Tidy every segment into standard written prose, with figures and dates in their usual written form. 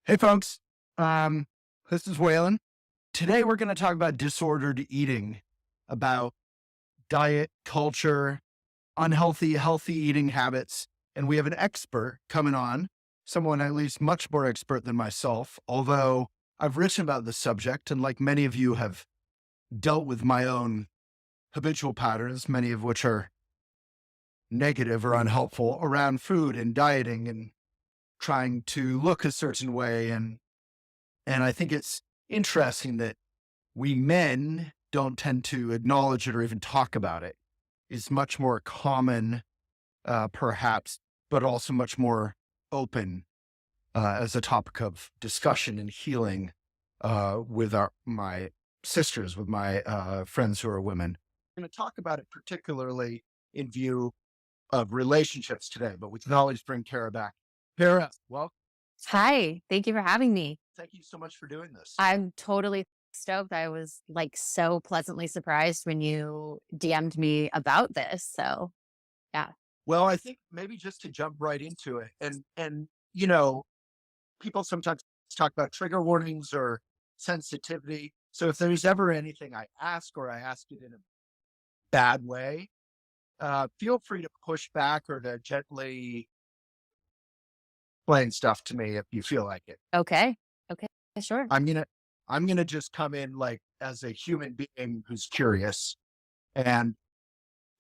Hey folks, this is Waylon. Today we're going to talk about disordered eating, about diet, culture, unhealthy, healthy eating habits. And we have an expert coming on, someone at least much more expert than myself, although I've written about this subject and like many of you have dealt with my own habitual patterns, many of which are negative or unhelpful around food and dieting and trying to look a certain way. And I think it's interesting that we men don't tend to acknowledge it or even talk about it. It's much more common, perhaps, but also much more open as a topic of discussion and healing with my sisters, with my friends who are women. I'm going to talk about it particularly in view of relationships today, but we can always bring Cara back. Cara, well, Hi, thank you for having me. thank you so much for doing this. I'm totally stoked. I was like so pleasantly surprised when you DM'd me about this. So, yeah. Well, I think maybe just to jump right into it, and you know, people sometimes talk about trigger warnings or sensitivity. So if there's ever anything I ask or I ask it in a bad way, feel free to push back or to gently explain stuff to me if you feel like it. Okay. Okay. Sure. I'm gonna I'm gonna just come in like as a human being who's curious. And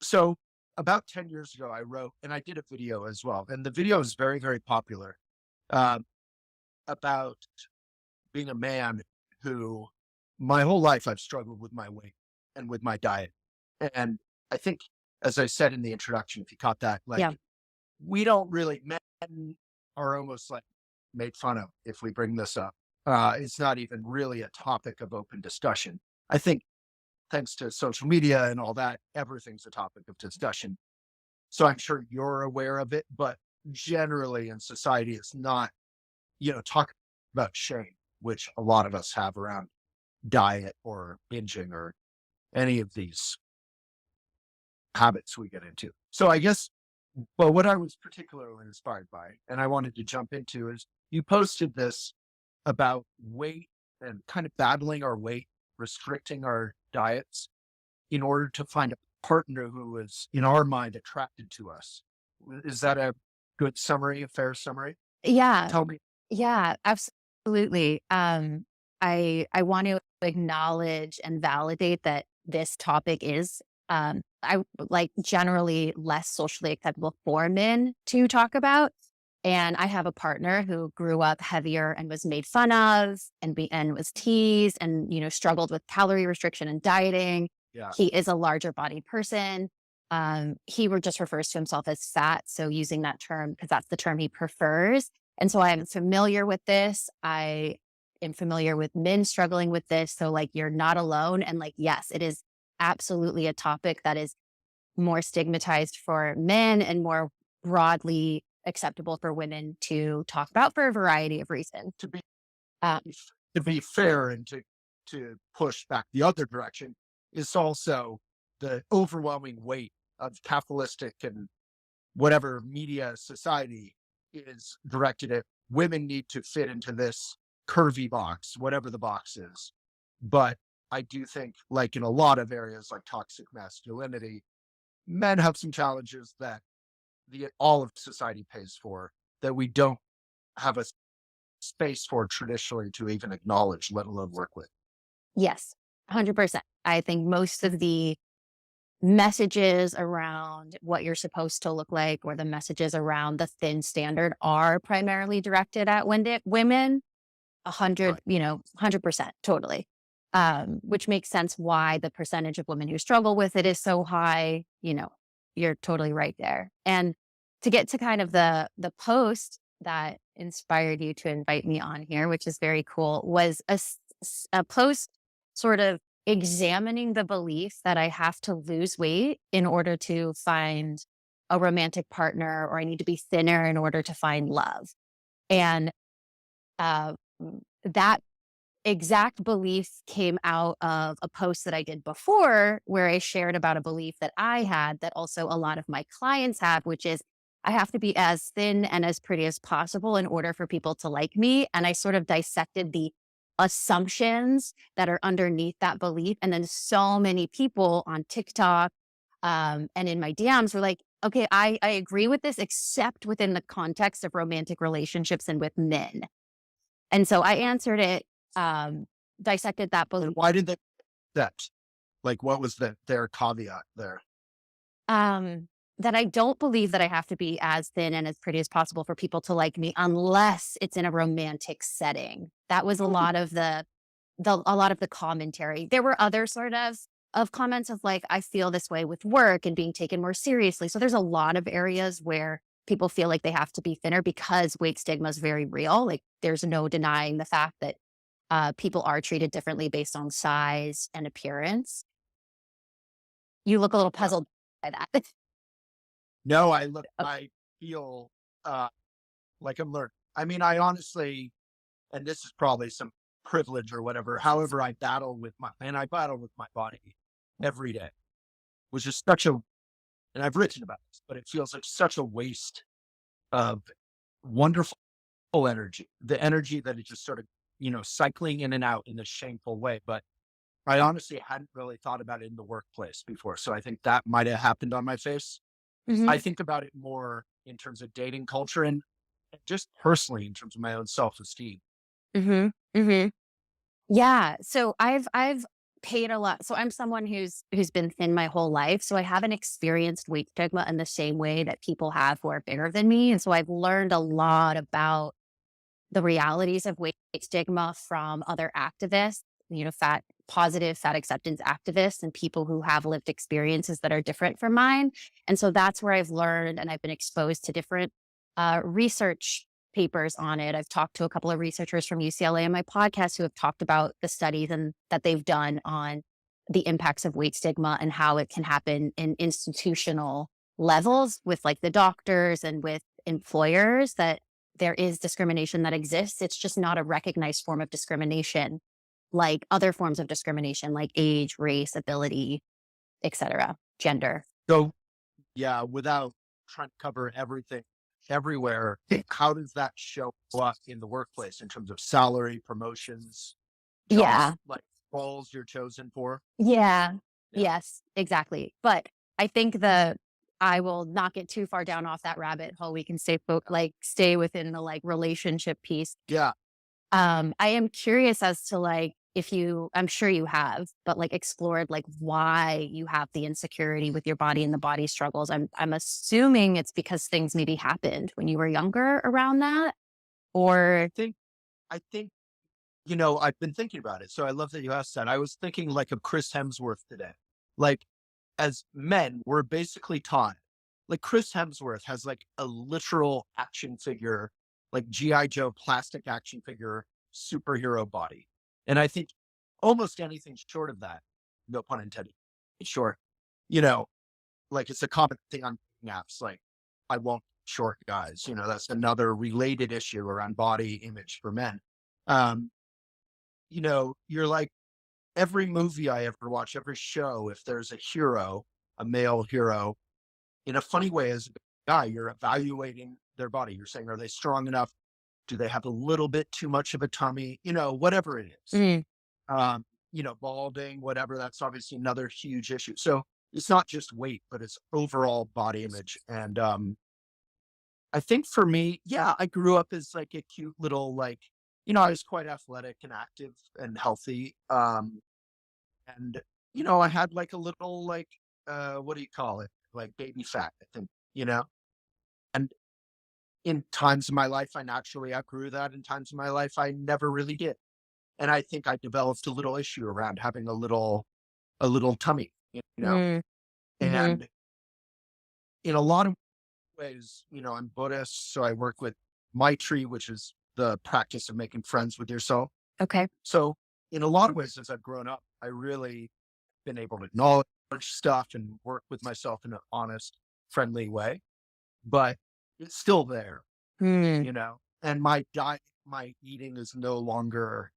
so about 10 years ago, I wrote and I did a video as well. And the video is very, very popular um, about being a man who my whole life I've struggled with my weight and with my diet. And I think, as I said in the introduction, if you caught that, Yeah. like we don't really, men are almost like made fun of if we bring this up. It's not even really a topic of open discussion. I think thanks to social media and all that, everything's a topic of discussion. So I'm sure you're aware of it, but generally in society, it's not, talk about shame, which a lot of us have around diet or binging or any of these habits we get into. So I guess, well, what I was particularly inspired by, and I wanted to jump into is you posted this about weight and kind of battling our weight, restricting our diets in order to find a partner who is, in our mind, attracted to us. Is that a good summary, a fair summary? Yeah. Tell me. Yeah. Absolutely. I want to acknowledge and validate that this topic is, I like generally less socially acceptable for men to talk about. And I have a partner who grew up heavier and was made fun of and was teased and, struggled with calorie restriction and dieting. Yeah. He is a larger bodied person. Just refers to himself as fat. So using that term, because that's the term he prefers. And so I'm familiar with this. I am familiar with men struggling with this. So like you're not alone. And like, yes, it is absolutely a topic that is more stigmatized for men and more broadly acceptable for women to talk about for a variety of reasons. To be Uh, to be fair and to push back the other direction is also the overwhelming weight of capitalistic and whatever media society is directed at women need to fit into this curvy box, whatever the box is. But I do think, like in a lot of areas like toxic masculinity, men have some challenges that the all of society pays for that we don't have a space for traditionally to even acknowledge, let alone work with. yes, 100%. I think most of the messages around what you're supposed to look like or the messages around the thin standard are primarily directed at women. Right. 100%, totally. Which makes sense why the percentage of women who struggle with it is so high. You're totally right there. And to get to kind of the post that inspired you to invite me on here, which is very cool, was a post sort of examining the belief that I have to lose weight in order to find a romantic partner, or I need to be thinner in order to find love. And uh, that exact belief came out of a post that I did before where I shared about a belief that I had that also a lot of my clients have, which is I have to be as thin and as pretty as possible in order for people to like me. And I sort of dissected the assumptions that are underneath that belief. And then so many people on TikTok and in my DMs were like, okay, I agree with this, except within the context of romantic relationships and with men. And so I answered it, dissected that belief. And why did they that? Like, what was their caveat there? That I don't believe that I have to be as thin and as pretty as possible for people to like me unless it's in a romantic setting. That was a lot of the commentary. There were other sort of comments of like, I feel this way with work and being taken more seriously. So there's a lot of areas where people feel like they have to be thinner because weight stigma is very real. Like there's no denying the fact that people are treated differently based on size and appearance. You look a little Yeah. puzzled by that. No, Oh, I feel like I'm learning. I mean, I honestly, and this is probably some privilege or whatever. However, I battle with my body every day, which is such a, and I've written about this, but it feels like such a waste of wonderful energy. The energy that is just sort of, cycling in and out in this shameful way. But I honestly hadn't really thought about it in the workplace before. So I think that might have happened on my face. I mhm, think about it more in terms of dating culture and just personally in terms of my own self-esteem. mhm, mhm. Yeah, so I've paid a lot. So I'm someone who's been thin my whole life, so I haven't experienced weight stigma in the same way that people have who are bigger than me, and so I've learned a lot about the realities of weight stigma from other activists, positive fat acceptance activists and people who have lived experiences that are different from mine. And so that's where I've learned and I've been exposed to different research papers on it. I've talked to a couple of researchers from UCLA on my podcast who have talked about the studies and that they've done on the impacts of weight stigma and how it can happen in institutional levels with like the doctors and with employers, that there is discrimination that exists. It's just not a recognized form of discrimination like other forms of discrimination, like age, race, ability, etc., gender. So yeah, without trying to cover everything everywhere, how does that show up in the workplace in terms of salary, promotions, jobs, Yeah. like roles you're chosen for? Yeah. Yeah. Yes, exactly. But I think I will not get too far down off that rabbit hole. We can stay within the like relationship piece. Yeah. I am curious as to like if you, I'm sure you have, but like explored like why you have the insecurity with your body and the body struggles. I'm assuming it's because things maybe happened when you were younger around that, I or think I think I've been thinking about it. So I love that you asked that. I was thinking like of Chris Hemsworth today. Like as men, we're basically taught like Chris Hemsworth has like a literal action figure, like G.I. Joe plastic action figure superhero body. And I think almost anything short of that, no pun intended, short, you know, like it's a common thing on dating apps. Like I won't short guys, that's another related issue around body image for men. Um, you're like every movie I ever watch, every show, if there's a hero, a male hero, in a funny way, as a guy, you're evaluating their body. You're saying, are they strong enough? Do they have a little bit too much of a tummy? Whatever it is. mm, Balding, whatever. That's obviously another huge issue. So it's not just weight, but it's overall body image. And I think for me, yeah, I grew up as like a cute little like, I was quite athletic and active and healthy. And I had like a little like what do you call it? Like baby fat, I think, and in times of my life I naturally outgrew that. In times of my life I never really did. And I think I developed a little issue around having a little tummy, mm, mhm. and in a lot of ways, I'm Buddhist, so I work with maitri, which is the practice of making friends with yourself. Okay. So in a lot of ways, as I've grown up, I really been able to acknowledge stuff and work with myself in an honest, friendly way, but it's still there, Mm, and my diet, my eating is no longer,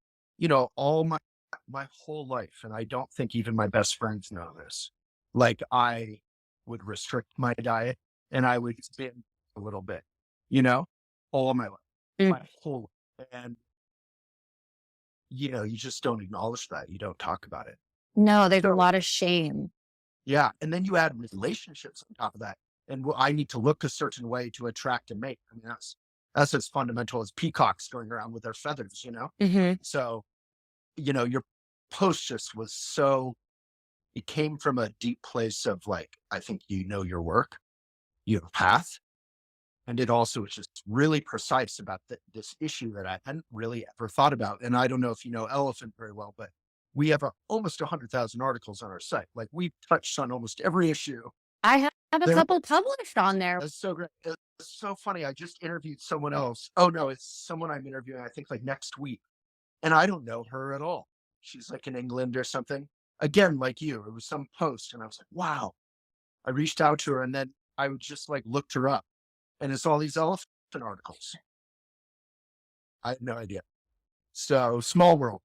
all my whole life. And I don't think even my best friends know this. Like I would restrict my diet and I would spend little bit, you know, all my life, Mm. my whole life. And, you just don't acknowledge that. You don't talk about it. No, there's a So, lot of shame. yeah. And then you add relationships on top of that. And I need to look a certain way to attract a mate. I mean, that's as fundamental as peacocks going around with their feathers. Hmm. So, your post just was it came from a deep place of like, I think your work, your path. And it also is just really precise about this issue that I hadn't really ever thought about. And I don't know if you know Elephant very well, but we have almost 100,000 articles on our site. Like we've touched on almost every issue. I have a There, couple published on there. that's so great. It's so funny. I just interviewed someone else. Oh no, it's someone I'm interviewing, I think like next week. And I don't know her at all. She's like in England or something. Again, like you, it was some post. And I was like, wow. I reached out to her and then I would just like looked her up. And it's all these elephant articles. I had no idea. So small world.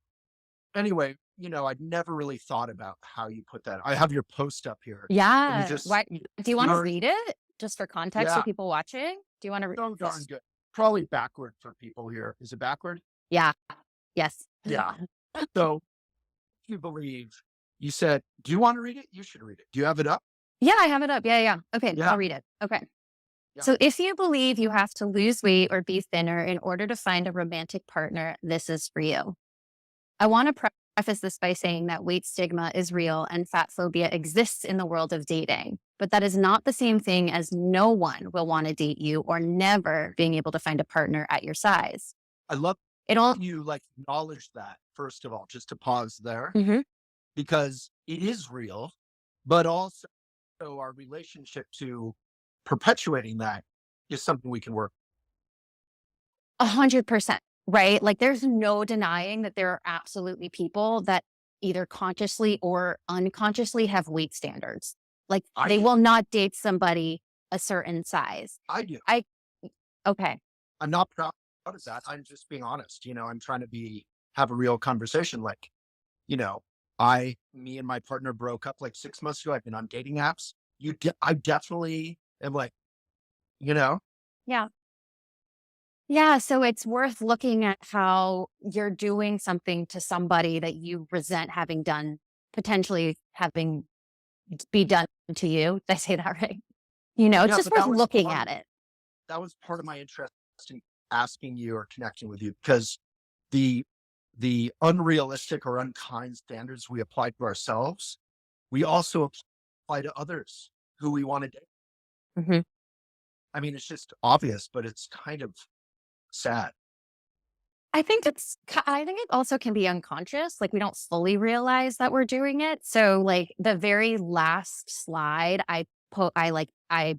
Anyway, I'd never really thought about how you put that. I have your post up here. And you Yeah. just, Why do you want to read it just for context for yeah, people watching? Do you want to read so darn this? good. Probably backward for people here. Is it backward? Yeah. Yes. Yeah. So if you believe, you said, do you want to read it? You should read it. Do you have it up? Yeah, I have it up. Yeah. Okay, Yeah. I'll read it. Okay. Yeah. So if you believe you have to lose weight or be thinner in order to find a romantic partner, this is for you. I want to preface this by saying that weight stigma is real and fat phobia exists in the world of dating, but that is not the same thing as no one will want to date you or never being able to find a partner at your size. I love It all. you like acknowledge that, first of all, just to pause there, Mhm. because it is real, but also our relationship to perpetuating that is something we can work. 100%, right? Like there's no denying that there are absolutely people that either consciously or unconsciously have weight standards. Like I they do. will not date somebody a certain size. I do. I Okay. I'm not proud of that. I'm just being honest. I'm trying to have a real conversation. Like, you know, me and my partner broke up like 6 months ago. I've been on dating apps. I definitely am like, you know, Yeah. Yeah, so it's worth looking at how you're doing something to somebody that you resent having done, potentially having be done to you. Did I say that right? It's yeah, just but worth looking at it. that was part of my interest in asking you or connecting with you because the unrealistic or unkind standards we apply to ourselves, we also apply to others who we want to date. Mhm. I mean, it's just obvious, but it's kind of sad. I think it also can be unconscious. Like we don't fully realize that we're doing it. So like the very last slide I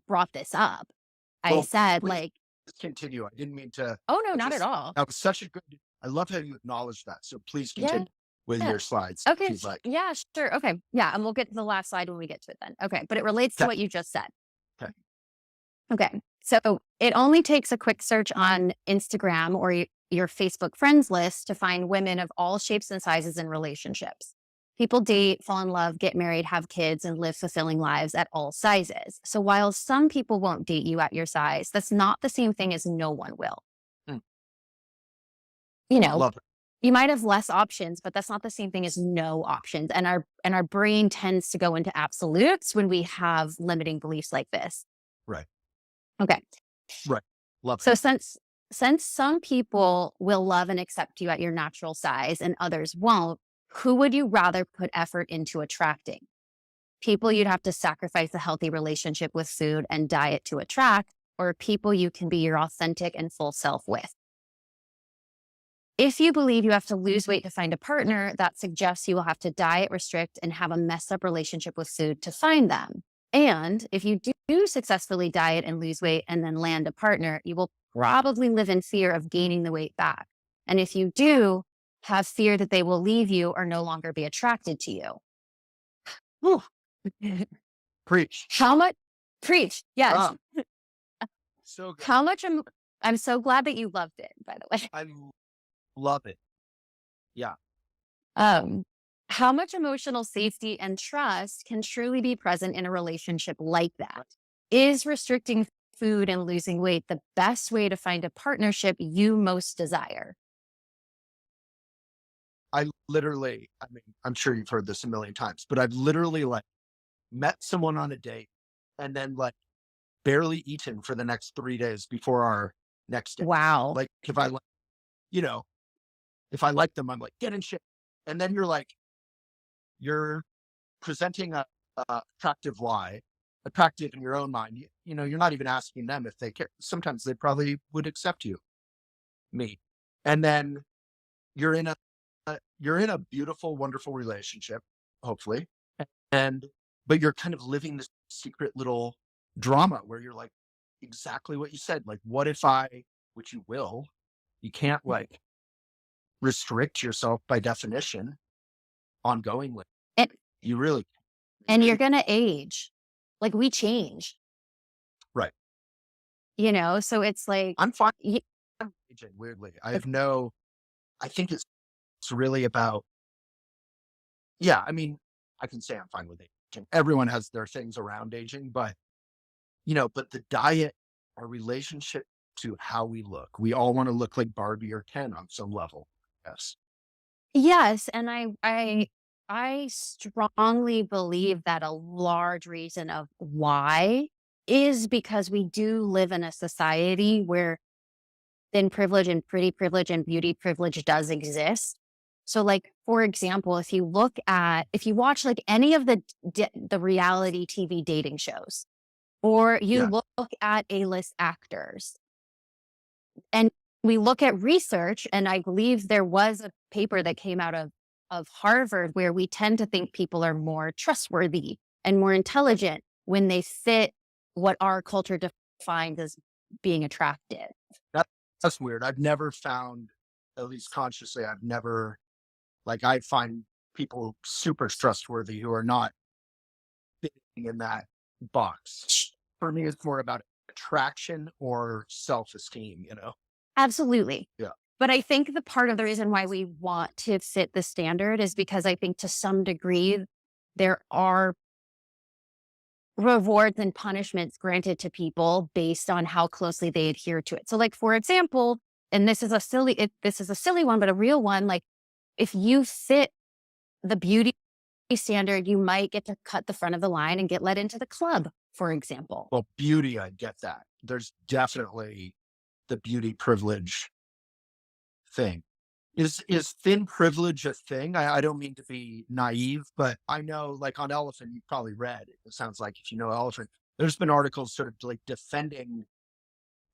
brought this up. I Well, said please like, continue. I didn't mean to oh no, not at just, all. that was such a good, I love how you acknowledge that. So please Yeah. continue with your slides if Okay. you'd like. Yeah, sure. Okay. Yeah. And we'll get to the last slide when we get to it then. Okay. But it relates to Okay. what you just said. Okay. Okay. So it only takes a quick search on Instagram or your Facebook friends list to find women of all shapes and sizes in relationships. People date, fall in love, get married, have kids, and live fulfilling lives at all sizes. So while some people won't date you at your size, that's not the same thing as no one will. Hmm. You know, Love it. you might have less options, but that's not the same thing as no options. And our brain tends to go into absolutes when we have limiting beliefs like this. Right. Okay. Right. Love So it. since some people will love and accept you at your natural size and others won't, who would you rather put effort into attracting? People you'd have to sacrifice a healthy relationship with food and diet to attract, or people you can be your authentic and full self with? If you believe you have to lose weight to find a partner, that suggests you will have to diet, restrict, and have a messed up relationship with food to find them. And if you do successfully diet and lose weight and then land a partner, you will probably live in fear of gaining the weight back. And if you do, have fear that they will leave you or no longer be attracted to you. Whew. Preach. How much? Preach. Yes. Ah, so good. How much? I'm so glad that you loved it, by the way. I love it. Yeah. How much emotional safety and trust can truly be present in a relationship like that? Is restricting food and losing weight, the best way to find a partnership you most desire? I literally, I mean, I'm sure you've heard this a million times, but I've literally like met someone on a date and then like barely eaten for the next 3 days before our next date. Wow. Like if I like, you know, if I like them, I'm like, get in shape. And then you're like, you're presenting a attractive lie, attractive in your own mind. You know, you're not even asking them if they care. Sometimes they probably would accept you, me. And then you're in you're in a beautiful, wonderful relationship, hopefully. And but you're kind of living this secret little drama where you're like, exactly what you said. Like, what if which you will, you can't like restrict yourself by definition ongoingly. And, You really, and you're going to age. Like we change, right. so it's like, I'm fine. y- I'm aging weirdly. I think it's really about, yeah, I mean, I can say I'm fine with aging. Everyone has their things around aging, but the diet, our relationship to how we look, we all want to look like Barbie or Ken on some level. Yes. yes. And I strongly believe that a large reason of why is because we do live in a society where thin privilege and pretty privilege and beauty privilege does exist. So like, for example, if you watch like any of the reality TV dating shows, or you Yeah. look at A-list actors, and we look at research, and I believe there was a paper that came out of Harvard where we tend to think people are more trustworthy and more intelligent when they fit what our culture defines as being attractive. That, that's weird. I've never found, at least consciously, I find people super trustworthy who are not fitting in that box. For me, it's more about attraction or self-esteem. Absolutely. Yeah. But I think the part of the reason why we want to fit the standard is because I think to some degree there are rewards and punishments granted to people based on how closely they adhere to it. So like, for example, and this is a silly one, but a real one, like if you fit the beauty standard, you might get to cut the front of the line and get let into the club, for example. Well, beauty, I get that. There's definitely the beauty privilege thing. Is thin privilege a thing? I don't mean to be naive, but I know like on Elephant, you've probably read, it sounds like if you know Elephant, there's been articles sort of like defending,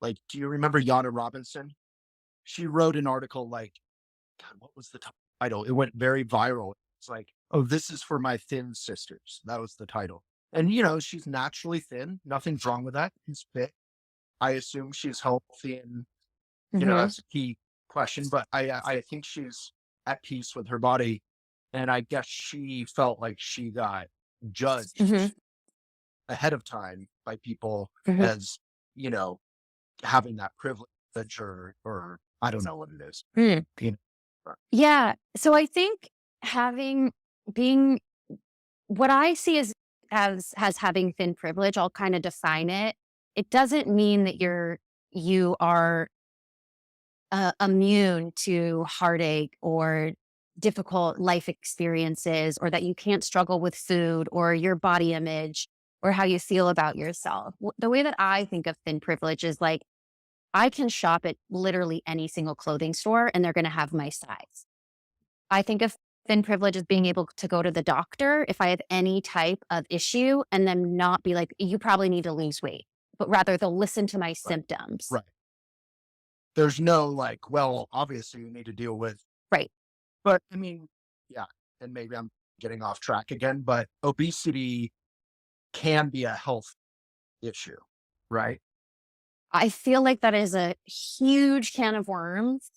like, do you remember Yana Robinson? She wrote an article like, God, what was the title? It went very viral. It's like, oh, this is for my thin sisters. That was the title. And she's naturally thin. Nothing's wrong with that. She's fit. I assume she's healthy and Mhm. that's a key question, but I think she's at peace with her body. And I guess she felt like she got judged Mhm. ahead of time by people Mhm. as, you know, having that privilege or I don't know what it is. Mm. You Yeah. So I think having being what I see as having thin privilege, I'll kind of define it. It doesn't mean that you are immune to heartache or difficult life experiences, or that you can't struggle with food or your body image or how you feel about yourself. The way that I think of thin privilege is like I can shop at literally any single clothing store and they're going to have my size. I think of thin privilege as being able to go to the doctor if I have any type of issue and then not be like, you probably need to lose weight, but rather they'll listen to my right, symptoms. right. There's no like, well, obviously you need to deal with, Right. but I mean, yeah, and maybe I'm getting off track again, but obesity can be a health issue, right? I feel like that is a huge can of worms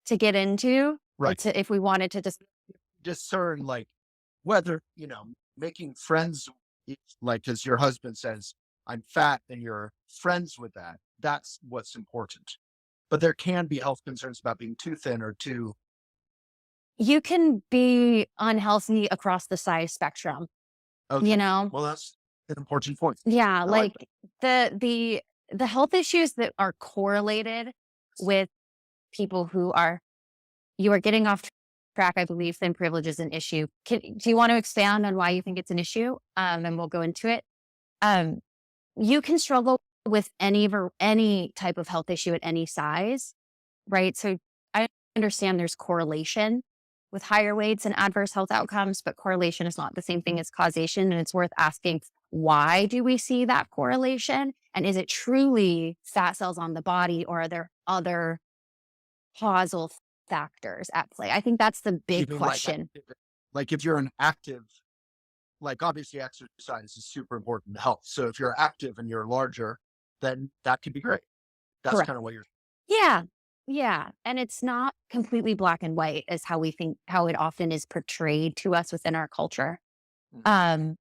to get into. Right. If we wanted to just, Discern like whether, making friends, like as your husband says, I'm fat and you're friends with that. That's what's important. But there can be health concerns about being too thin or too, you can be unhealthy across the size spectrum, you okay. know? Well, that's an important point. Yeah. I like Like the the health issues that are correlated with people who are you are getting off track. I believe thin privilege is an issue. Do you want to expand on why you think it's an issue? And we'll go into it. Um, you can struggle with any type of health issue at any size, right? So I understand there's correlation with higher weights and adverse health outcomes, but correlation is not the same thing as causation. And it's worth asking, why do we see that correlation? And is it truly fat cells on the body, or are there other causal factors at play? I think that's the You big mean question. like if you're an active, like obviously exercise is super important to health. So if you're active and you're larger, then that could be great. That's Correct. kind of what you're. Yeah. Yeah. And it's not completely black and white as how we think, how it often is portrayed to us within our culture. Mhm. Um,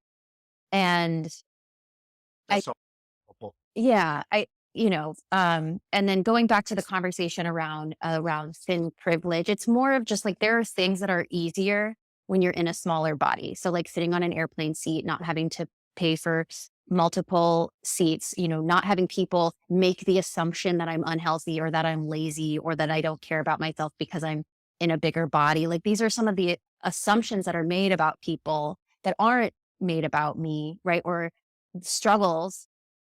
and I, That's helpful. yeah, and then going back to the conversation around thin privilege, it's more of just like there are things that are easier when you're in a smaller body. So like sitting on an airplane seat, not having to pay for multiple seats, not having people make the assumption that I'm unhealthy or that I'm lazy or that I don't care about myself because I'm in a bigger body. Like these are some of the assumptions that are made about people that aren't made about me, right? Or struggles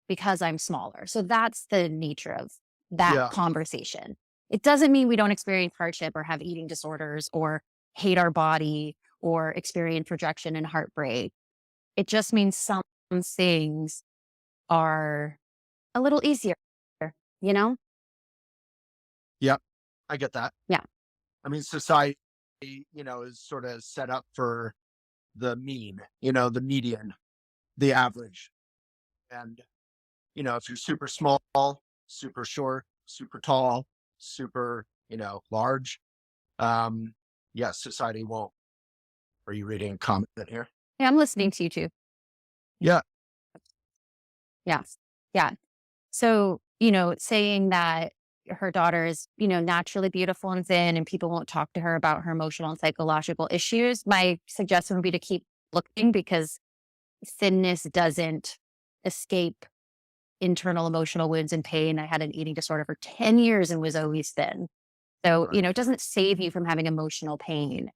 because I'm smaller. So that's the nature of that Yeah. conversation. It doesn't mean we don't experience hardship or have eating disorders or hate our body or experience rejection and heartbreak. It just means some things are a little easier, you know? Yeah. I get that. Yeah. I mean, society, is sort of set up for the mean, the median, the average. And, if you're super small, super short, super tall, super, large, yes, society won't. Are you reading a comment here? Yeah, I'm listening to you too. Yeah. Yeah. Yeah. So, saying that her daughter is, naturally beautiful and thin and people won't talk to her about her emotional and psychological issues, my suggestion would be to keep looking because thinness doesn't escape internal emotional wounds and pain. I had an eating disorder for 10 years and was always thin. So, Right. it doesn't save you from having emotional pain.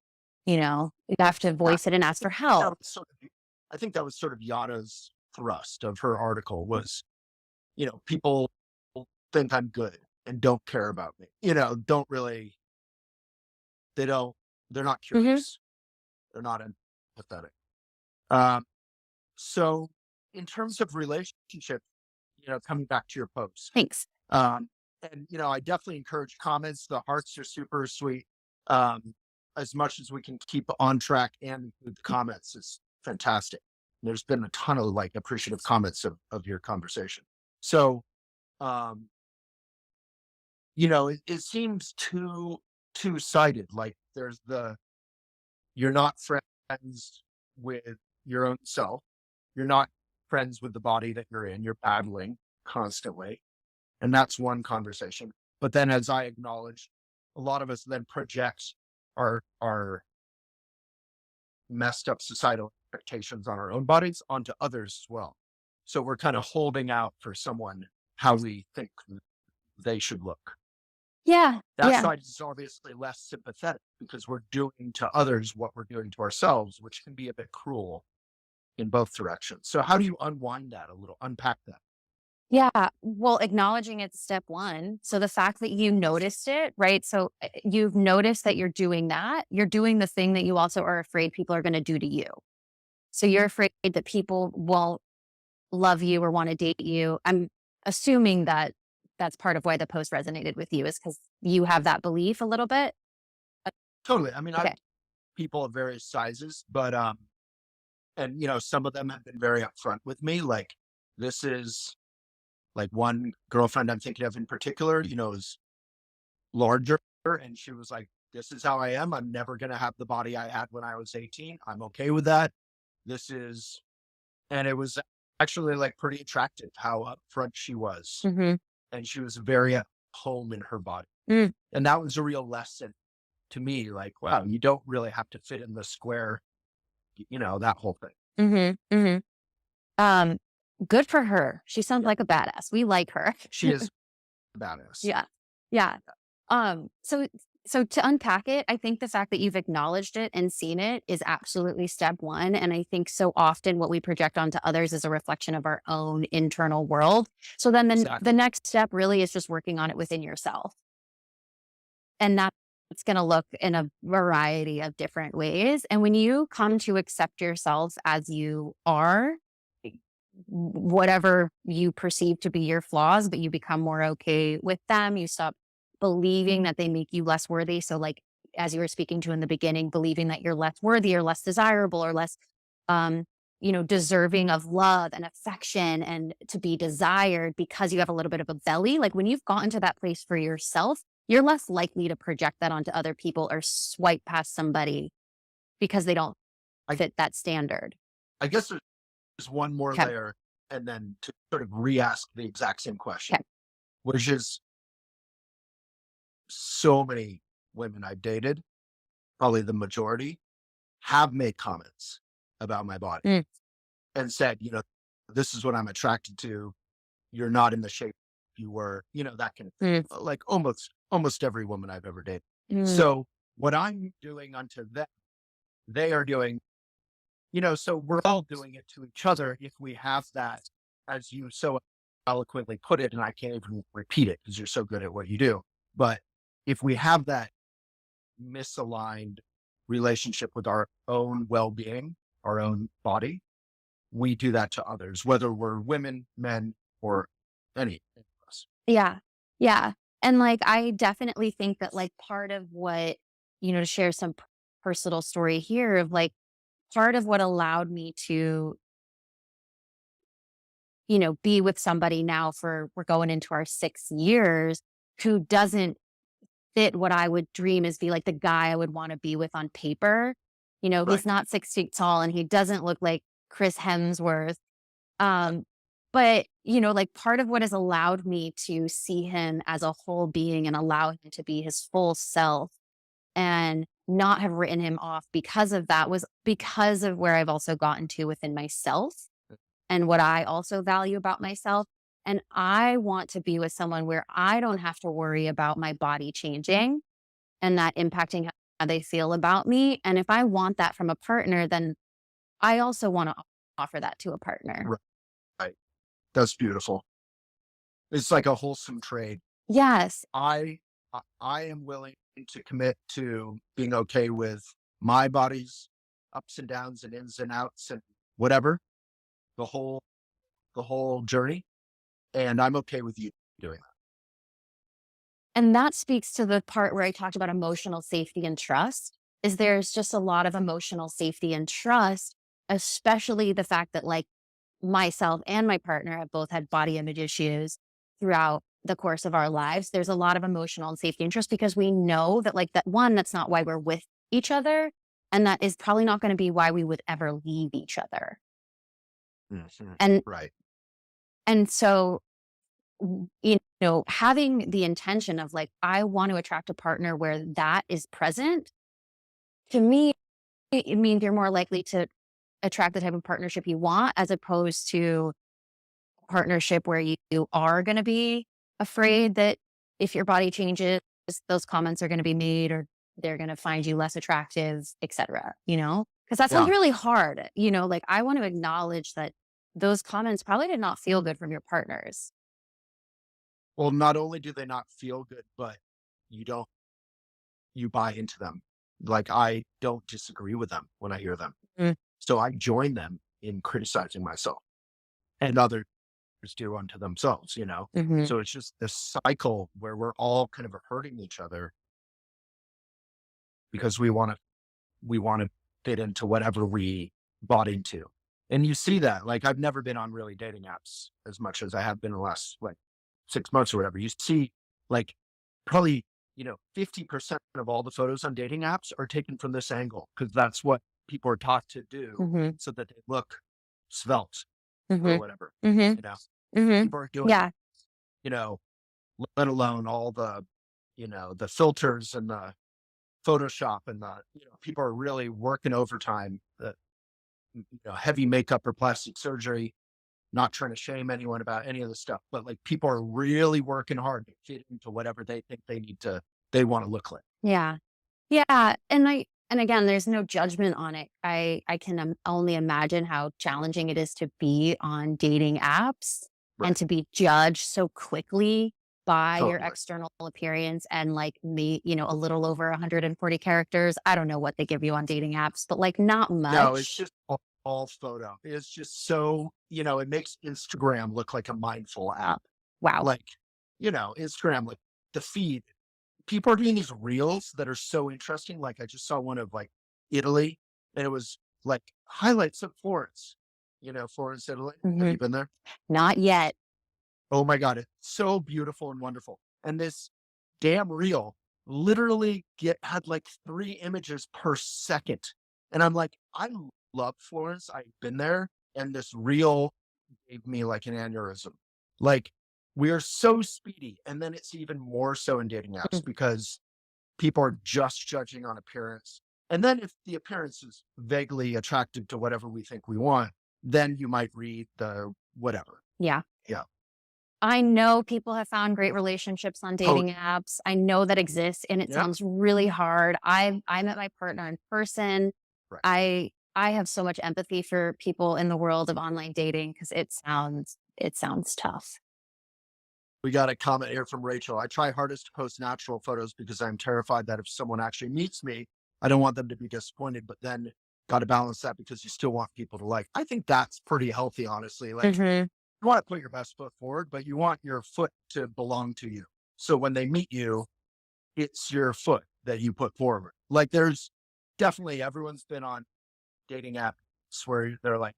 You have to Yeah. voice it and ask for That help. was sort of, I think that was sort of Yada's thrust of her article was, people think I'm good and don't care about me, don't really, they don't, they're not Hmm. curious. They're not empathetic. Um, so in terms of relationship, coming back to your post, Thanks. um, and, I definitely encourage comments. The hearts are super sweet. Um, as much as we can keep on track and include the comments is fantastic. There's been a ton of like appreciative comments of your conversation. So, um, it seems two-sided. Like there's you're not friends with your own self. You're not friends with the body that you're in. You're battling constantly. And that's one conversation. But then as I acknowledged, a lot of us then project our messed up societal expectations on our own bodies onto others as well. So we're kind of holding out for someone how we think they should look. Yeah. That Yeah. side is obviously less sympathetic because we're doing to others what we're doing to ourselves, which can be a bit cruel in both directions. So how do you unwind that a little, unpack that? Yeah. Well, acknowledging it's step one. So the fact that you noticed it, right? So you've noticed that you're doing the thing that you also are afraid people are going to do to you. So you're afraid that people won't love you or want to date you. I'm assuming that that's part of why the post resonated with you is because you have that belief a little bit. Totally. I mean, I've Okay. people of various sizes, but and some of them have been very upfront with me. Like this is like one girlfriend I'm thinking of in particular, is larger, and she was like, "This is how I am. I'm never gonna have the body I had when I was 18. I'm okay with that. This is," and it was actually like pretty attractive how upfront she was, Hmm. and she was very at home in her body, Mm. and that was a real lesson to me. Like, wow, you don't really have to fit in the square, that whole thing. Hmm. Hmm. good for her. She sounds Yeah. like a badass. We like her. She is a badass. Yeah. Yeah. So to unpack it, I think the fact that you've acknowledged it and seen it is absolutely step one. And I think so often what we project onto others is a reflection of our own internal world. So then the Exactly. next step really is just working on it within yourself. And that's going to look in a variety of different ways. And when you come to accept yourself as you are, whatever you perceive to be your flaws, but you become more okay with them, you stop believing that they make you less worthy. So, like, as you were speaking to in the beginning, believing that you're less worthy or less desirable or less, um, deserving of love and affection and to be desired because you have a little bit of a belly. Like, when you've gotten to that place for yourself, you're less likely to project that onto other people or swipe past somebody because they don't I, fit that standard. I guess there's one more Okay. layer, and then to sort of re-ask the exact same question, Okay. which is so many women I've dated, probably the majority, have made comments about my body Mm, and said, this is what I'm attracted to. You're not in the shape you were, that can, mm, like almost every woman I've ever dated. mm. So what I'm doing unto them, they are doing, so we're all doing it to each other if we have that, as you so eloquently put it, and I can't even repeat it because you're so good at what you do. But if we have that misaligned relationship with our own well-being, our own body, we do that to others, whether we're women, men, or any of us. Yeah. Yeah. And like, I definitely think that like part of what, to share some personal story here of like part of what allowed me to, be with somebody now for we're going into our 6 years who doesn't fit what I would dream is be like the guy I would want to be with on paper. Right. He's not 6 feet tall and he doesn't look like Chris Hemsworth. But, like part of what has allowed me to see him as a whole being and allow him to be his full self and not have written him off because of that was because of where I've also gotten to within myself and what I also value about myself. And I want to be with someone where I don't have to worry about my body changing and that impacting how they feel about me. And if I want that from a partner, then I also want to offer that to a partner. Right. Right. That's beautiful. It's like a wholesome trade. Yes. I am willing to commit to being okay with my body's ups and downs and ins and outs and whatever, the whole journey. And I'm okay with you doing that. And that speaks to the part where I talked about emotional safety and trust, is there's just a lot of emotional safety and trust, especially the fact that like myself and my partner have both had body image issues throughout the course of our lives. There's a lot of emotional and safety and trust because we know that like that one, that's not why we're with each other. And that is probably not going to be why we would ever leave each other. Mhm. And Right. and so having the intention of like, I want to attract a partner where that is present, to me, it means you're more likely to attract the type of partnership you want, as opposed to a partnership where you are going to be afraid that if your body changes, those comments are going to be made or they're going to find you less attractive, etc. Because that sounds Yeah. really hard. Like I want to acknowledge that those comments probably did not feel good from your partners. Well, not only do they not feel good, but you don't, you buy into them. Like I don't disagree with them when I hear them. So I join them in criticizing myself and others do unto themselves. Mm-hmm. So it's just this cycle where we're all kind of hurting each other because we want to fit into whatever we bought into. And you see that, like, I've never been on really dating apps as much as I have been in the last like 6 months or whatever. You see, like, probably, 50% of all the photos on dating apps are taken from this angle because that's what people are taught to do Mm-hmm. so that they look svelte or Mm-hmm. whatever. Mm-hmm. You know, Mm-hmm. people are doing, Yeah. you know, let alone all the, the filters and the Photoshop and people are really working overtime, heavy makeup or plastic surgery. not trying to shame anyone about any of this stuff, but like people are really working hard to fit into whatever they think they want to look like. Yeah. Yeah, and again, there's no judgment on it. I can only imagine how challenging it is to be on dating apps and Right. to be judged so quickly by your Totally. external appearance and like me, a little over 140 characters. I don't know what they give you on dating apps, but like not No, it's much. just all photo. It's just so, it makes Instagram look like a mindful app. Wow. Like, Instagram, like the feed, people are doing these reels that are so interesting. Like I just saw one of like Italy, and it was like highlights of Florence, Florence, Italy. Have Hmm. you been there? Not yet. Oh my God, it's so beautiful and wonderful. And this damn reel literally had like 3 images per second. And I'm like, I love Florence. I've been there. And this reel gave me like an aneurysm. Like we are so speedy. And then it's even more so in dating apps because people are just judging on appearance. And then if the appearance is vaguely attractive to whatever we think we want, then you might read the whatever. Yeah. Yeah. I know people have found great relationships on dating apps. I know that exists and it Yeah. sounds really hard. I met my partner in person. Right. I have so much empathy for people in the world of online dating because it sounds tough. We got a comment here from Rachel. I try hardest to post natural photos because I'm terrified that if someone actually meets me, I don't want them to be disappointed, but then got to balance that because you still want people to like. I think that's pretty healthy, honestly. Like Hmm. you want to put your best foot forward, but you want your foot to belong to you. So when they meet you, it's your foot that you put forward. Like there's definitely everyone's been on dating apps where they're like,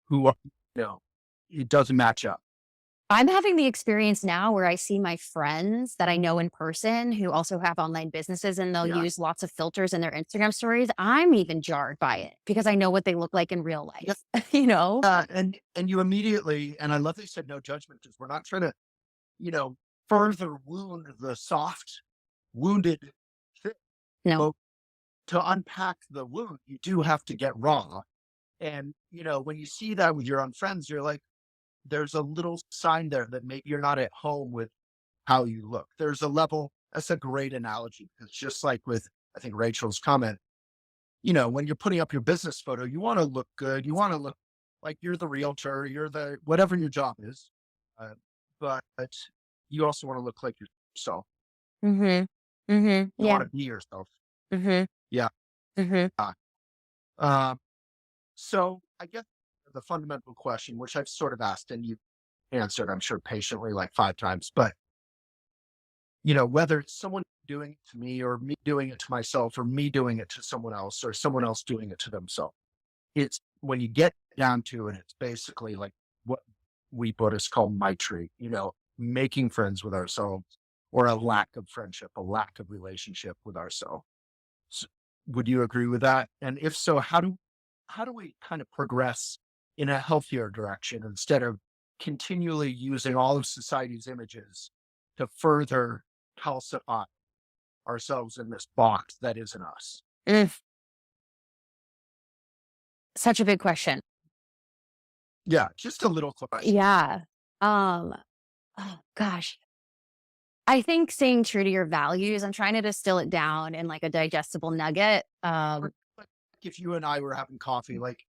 who are, it doesn't match up. I'm having the experience now where I see my friends that I know in person who also have online businesses and they'll Yeah. use lots of filters in their Instagram stories. I'm even jarred by it because I know what they look like in real Yeah. life, you know? And you immediately, and I love that you said no judgment because we're not trying to, you know, further wound the soft, wounded thing. No. But to unpack the wound, you do have to get raw. And, when you see that with your own friends, you're like, there's a little sign there that maybe you're not at home with how you look. There's a level, that's a great analogy. It's just like with, I think, Rachel's comment, when you're putting up your business photo, you want to look good. You want to look like you're the realtor, you're the whatever your job is. Uh, but you also want to look like yourself. Mhm. Mhm. You Yeah. want to be yourself. Mhm. Yeah. Mhm. Um, so I guess the fundamental question, which I've sort of asked and you answered, I'm sure patiently like 5 times, but whether it's someone doing it to me or me doing it to myself or me doing it to someone else or someone else doing it to themselves, it's when you get down to it, it's basically like what we Buddhists call maitri, making friends with ourselves or a lack of friendship, a lack of relationship with ourselves. S Would you agree with that? And if so, how do we kind of progress in a healthier direction instead of continually using all of society's images to further calcify ourselves in this box that isn't us? Mm. Such a big question. Yeah, just a little question. Yeah. Um, oh gosh. I think staying true to your values, I'm trying to distill it down in like a digestible nugget. Or like if you and I were having coffee, like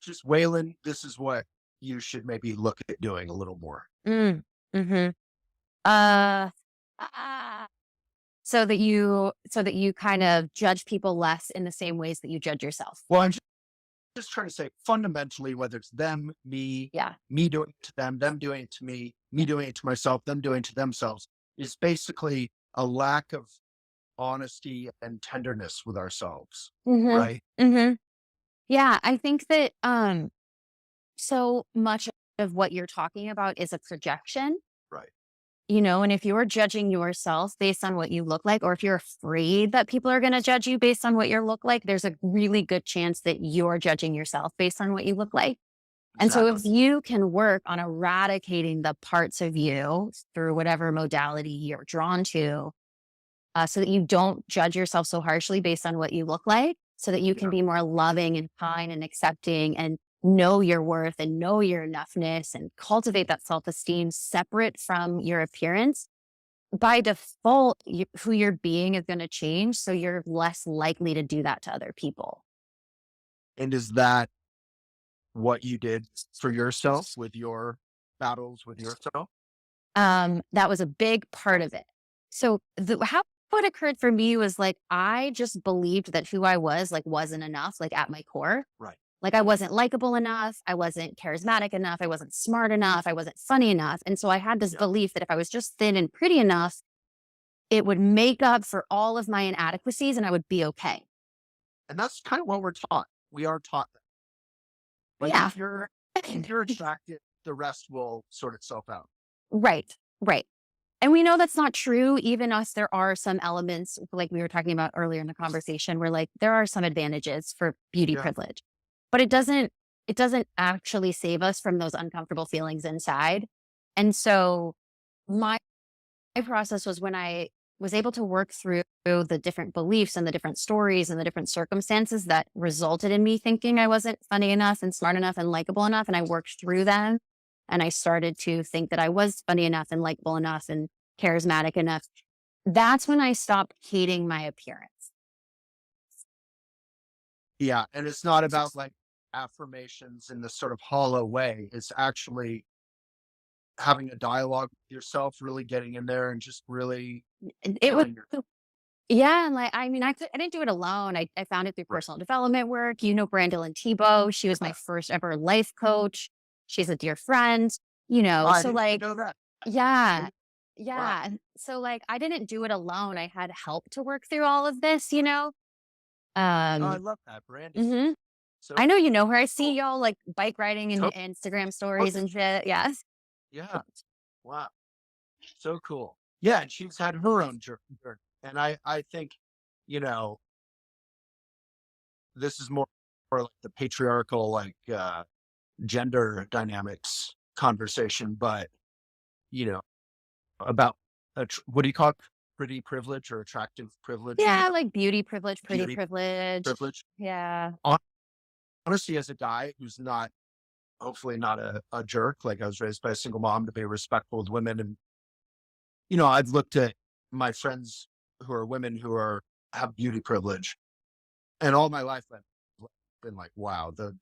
just Waylon, this is what you should maybe look at doing a little more. Mm, mhm. Uh, ah, so that you kind of judge people less in the same ways that you judge yourself. Well, I'm just trying to say fundamentally, whether it's them, Yeah. me doing it to them doing it to me doing it to myself, them doing it to themselves, is basically a lack of honesty and tenderness with ourselves. Mhm. Right. Mhm. Yeah, I think that so much of what you're talking about is a projection. Right. And if you're judging yourself based on what you look like, or if you're afraid that people are going to judge you based on what you look like, there's a really good chance that you're judging yourself based on what you look like. And so Exactly. if you can work on eradicating the parts of you through whatever modality you're drawn to, so that you don't judge yourself so harshly based on what you look like, so that you can Yeah. be more loving and kind and accepting and know your worth and know your enoughness and cultivate that self-esteem separate from your appearance, by default, who you're being is going to change. So you're less likely to do that to other people. And is that what you did for yourself with your battles with yourself? That was a big part of it. So how what occurred for me was like, I just believed that who I was like wasn't enough, like at my core. Right. Like I wasn't likable enough. I wasn't charismatic enough. I wasn't smart enough. I wasn't funny enough. And so I had this Yeah. belief that if I was just thin and pretty enough, it would make up for all of my inadequacies and I would be okay. And that's kind of what we're taught. We are taught that. Like Yeah. if you're attractive, the rest will sort itself out. Right. Right. And we know that's not true. Even us, there are some elements like we were talking about earlier in the conversation where like there are some advantages for beauty Yeah. privilege, but it doesn't actually save us from those uncomfortable feelings inside. And so my process was when I was able to work through the different beliefs and the different stories and the different circumstances that resulted in me thinking I wasn't funny enough and smart enough and likable enough. And I worked through them and I started to think that I was funny enough and likable enough and charismatic enough. That's when I stopped hating my appearance. Yeah. And it's not about like affirmations in this sort of hollow way. It's actually having a dialogue with yourself, really getting in there and just really And it was feeling your yeah, and like I mean, I didn't do it alone. I found it through right. personal development work. You know, Brandon Tebow. She was my first ever life coach. She's a dear friend. I So didn't even like know that. yeah, And wow. yeah. And so like I didn't do it alone. I had help to work through all of this. Oh, I Um, love that, Brandy. mhm. So I know you know her. I see cool. y'all like bike riding and To- Instagram stories and shit. Yes. Yeah. Wow. So cool. Yeah. And she's had her own journey. And I think, you know, this is more like the patriarchal, like, gender dynamics conversation, but, you know, about, what do you call it? Pretty privilege or attractive privilege, Yeah, like beauty privilege, pretty beauty privilege. privilege. Yeah. Hon- Honestly, as a guy who's not, hopefully not a jerk, like I was raised by a single mom to be respectful with women. And, I've looked at my friends who are women who have beauty privilege. And all my life, I've been like, wow, the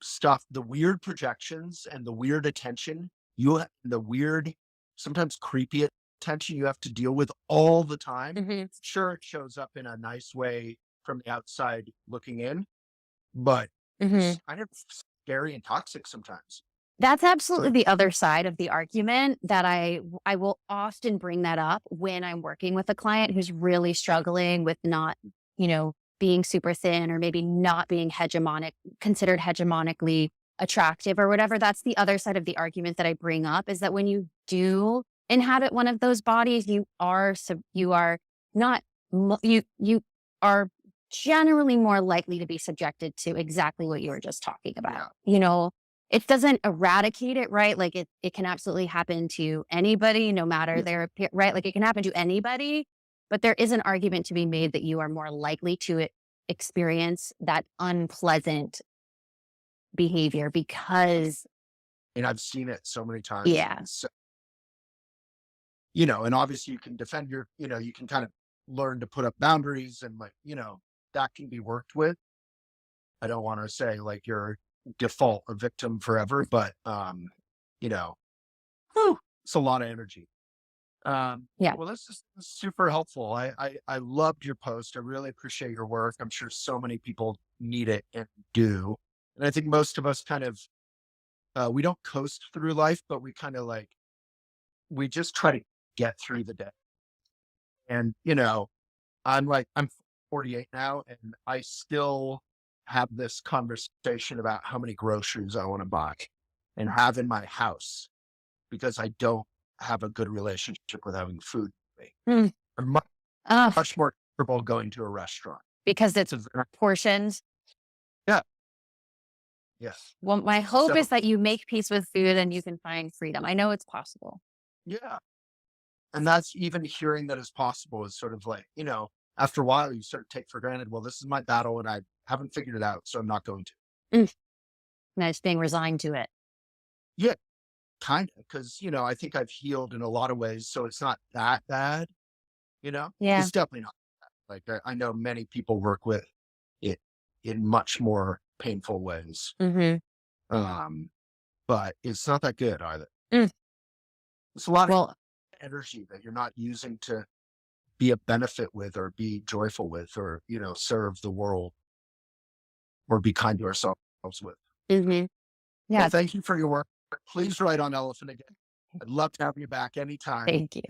weird projections and the weird attention, the weird, sometimes creepy attention you have to deal with all the time. Mhm. Sure, it shows up in a nice way from the outside looking in, but Mhm. it's kind of scary and toxic sometimes. That's absolutely the other side of the argument that I will often bring that up when I'm working with a client who's really struggling with not, being super thin or maybe not being considered hegemonically attractive or whatever. That's the other side of the argument that I bring up is that when you do inhabit one of those bodies, you are not you are generally more likely to be subjected to exactly what you were just talking Yeah. about. It doesn't eradicate it, right? Like it can absolutely happen to anybody, no matter Yeah. their right? Like it can happen to anybody, but there is an argument to be made that you are more likely to experience that unpleasant behavior because And I've seen it so many times. yeah. So, and obviously you can defend you can kind of learn to put up boundaries and like, that can be worked with. I don't want to say like you're default a victim forever, but you know, whew, it's a lot of energy. Yeah. Well, this is super helpful. I loved your post. I really appreciate your work. I'm sure so many people need it and do. And I think most of us kind of we don't coast through life, but we kind of like we just try to get through the day. And I'm 48 now, and I still have this conversation about how many groceries I want to buy and have in my house because I don't have a good relationship with having food with me. Mm. I'm much, Ugh, much more comfortable going to a restaurant. because it's So portions. yeah, yes. Well, my hope So is that you make peace with food and you can find freedom. I know it's possible. yeah, and that's even hearing that is possible is sort of like after a while you sort of take for granted. Well, this is my battle, and I haven't figured it out, so I'm not going to. Mm. Just being resigned to it. Yeah, kind of. Because, I think I've healed in a lot of ways. So it's not that bad, Yeah. it's definitely not. Like I know many people work with it in much more painful ways. Hmm. Um, but it's not that good either. Mm. It's a lot of Well, energy that you're not using to be a benefit with or be joyful with or, serve the world or be kind to ourselves with. hmm Well, yeah. thank you for your work. Please write on elephant again. I'd love to have you back anytime. Thank you.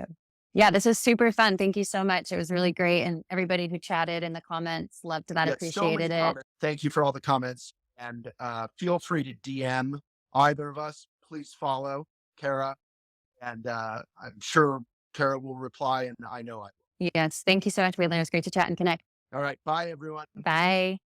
Yeah, this is super fun. Thank you so much. It was really great. And everybody who chatted in the comments loved that, Get so many appreciated it. comments. Thank you for all the comments. And feel free to DM either of us. Please follow Cara. And I'm sure Cara will reply, and I know I Yes. Thank you so much, Waylon. It was great to chat and connect. will. All right. Bye, everyone. Bye.